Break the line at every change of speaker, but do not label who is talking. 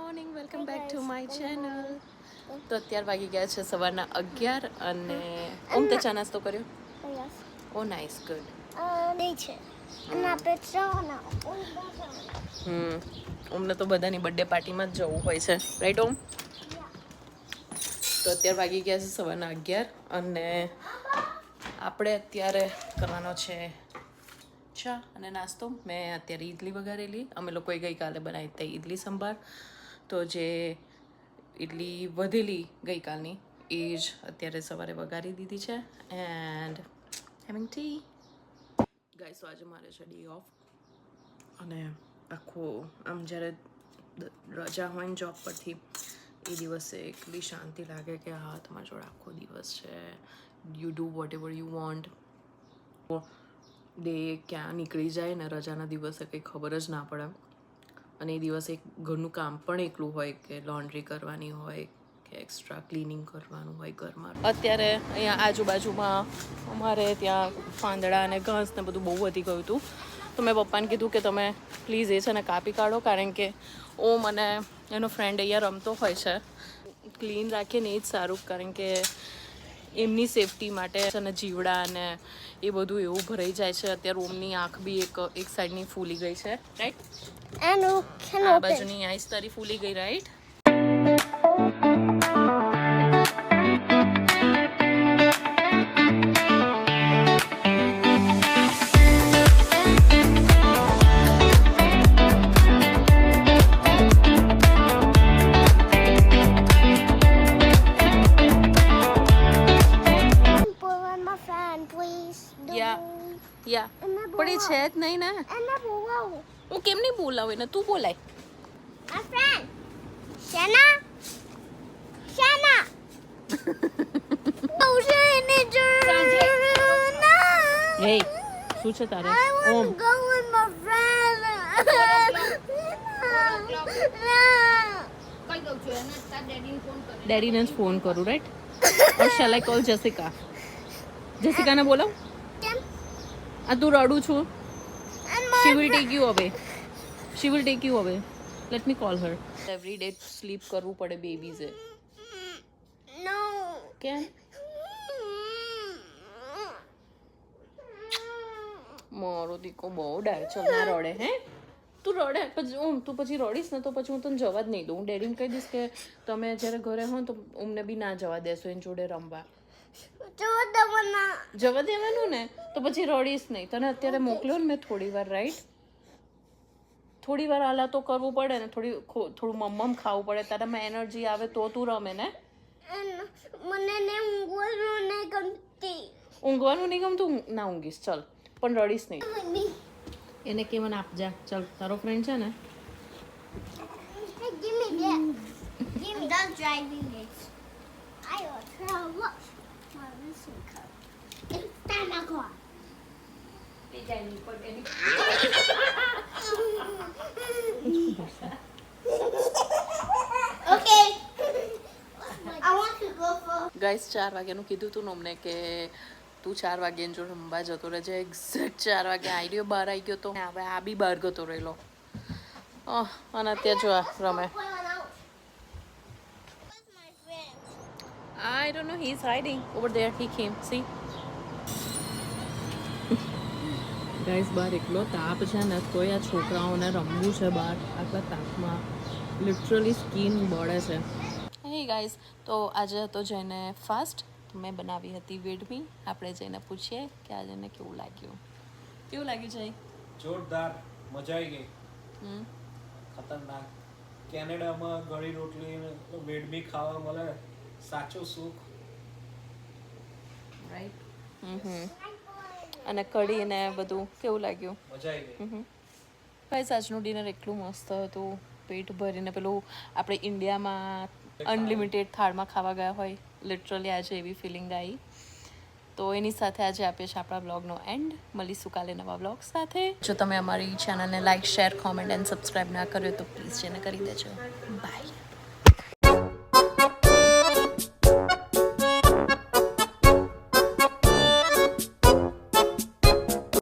Morning welcome back to my channel. તો અત્યાર વાગી ગયા છે સવારના 11 અને ઓમ તે ચા નાસ્તો કર્યો? ઓ નાઇસ, ગુડ. ઓમને તો બધાની બર્થડે પાર્ટીમાં જ જવું હોય છે, રાઈટ ઓમ? તો અત્યાર વાગી ગયા છે સવારના 11 અને આપણે અત્યારે કરવાનો છે ચા અને નાસ્તો. મેં અત્યારે ઈડલી વઘારેલી. અમે લોકોએ ગઈકાલે બનાવી હતી ઈડલી સંભાર. તો જે ઈડલી વધેલી ગઈકાલની એ જ અત્યારે સવારે વઘારી દીધી છે એન્ડ હેવિંગ ટી. ગાઈસ, આજે મારે છે ડે ઓફ અને આખું આમ જ્યારે રજા હોય ને જોબ પરથી એ દિવસે એટલી શાંતિ લાગે કે હા તમારા જોડે આખો દિવસ છે. You do vote ever you want. Day ક્યાં નીકળી જાય ને રજાના દિવસે કંઈ ખબર જ ના પડે. અને એ દિવસે ઘરનું કામ પણ એટલું હોય કે લોન્ડ્રી કરવાની હોય કે એક્સ્ટ્રા ક્લિનિંગ કરવાનું હોય ઘરમાં. અત્યારે અહીંયા આજુબાજુમાં અમારે ત્યાં પાંદડા અને ઘાસ ને બધું બહુ વધી ગયું હતું. તો મેં પપ્પાને કીધું કે તમે પ્લીઝ એ છે ને કાપી કાઢો, કારણ કે ઓમ અને એનો ફ્રેન્ડ અહીંયા રમતો હોય છે. ક્લીન રાખીએ ને એ જ સારું, કારણ કે એમની સેફટી માટે અને જીવડા અને એ બધું એવું ભરાઈ જાય છે. અત્યારે ઓમની આંખ બી એક સાઈડની ફૂલી ગઈ છે, રાઈટ? આ બાજુની આઈસ તારી ફૂલી ગઈ, રાઈટ? યા પણ એ છે જ નહીં ને. હું કેમ નહીં બોલાવું એને? તું બોલાય. હે, શું છે તારે? ઓમ, ડેડીને જ ફોન કરું, right? Or shall I call Jessica? જેસિકાને બોલાવ. આ તું રડું છું. She will take you away. She will take you away. Let me call her. Every day sleep કરવું પડે બેબીઝે. No. કેમ? મારો દીકો બહુ ડાય. ચલ ના રડે. હે, તું રડે પછી તું પછી રડીશ ને તો પછી હું તને જવા જ નહીં દઉં. હું ડેડીને કહી દઈશ કે તમે જ્યારે ઘરે હો તો અમને બી ના જવા દેશો એની જોડે રમવા. જવા દેવાનું ને તો પછી રડીશ નહીં. તને અત્યારે મોકલ્યો ને મેં થોડી વાર, રાઈટ? થોડી વાર હાલા તો કરવું પડે ને, થોડું મમ્મ ખાવું પડે. તારામાં એનર્જી આવે તો તું રમે ને. મને ઊંઘવાનું નહીં ગમતી. ઊંઘવાનું નહીં ગમતું? ના ઊંઘીશ, ચલ, પણ રડીશ નહીં. એને કે મને આપજા. ચલ, તારો ફ્રેન્ડ છે ને. ગાઈસ, 4 વાગ્યાનું કીધું તું ને અમને કે તું 4 વાગ્યાની જો રમવા જતો રહેજે. એક્ઝેક્ટ 4 વાગે આઈડિયો બહાર આવી ગયો તો હવે આ બી બહાર ગતો રહેલો. અને અત્યારે જો રમે. I don't know, he's hiding over there. He came, see? Guys, બહાર એટલો તાપ છે ને તોય આ છોકરાઓને રમવું છે બહાર આટલા તાપમાં. લિટરલી સ્કિન બળે છે. હે ગાઈસ, તો આજે હતો જઈને ફાસ્ટ. મેં બનાવી હતી વેડમી. આપણે જઈને પૂછીએ કે આજે એને કેવું લાગ્યું. કેવું લાગ્યું છે?
જોરદાર, મજા આવી ગઈ. ખતરનાક. કેનેડામાં ગળી રોટલી વેડમી ખાવા મળે, સાચો સુખ,
રાઈટ? અને કઢી ને બધું કેવું લાગ્યું?
મજા આવી ગઈ.
ગાઈસ, આજનું ડિનર એટલું મસ્ત હતું. પેટ ભરીને પેલું આપણે ઇન્ડિયામાં અનલિમિટેડ થાળમાં ખાવા ગયા હોય, લિટરલી આજે એવી ફિલિંગ આવી. તો એની સાથે આજે આપીએ છીએ આપણા બ્લોગનો એન્ડ. મળીશું કાલે નવા બ્લોગ સાથે. જો તમે અમારી ચેનલને like, share, comment and subscribe ના કર્યો તો પ્લીઝ જેને કરી દેજો. બાય.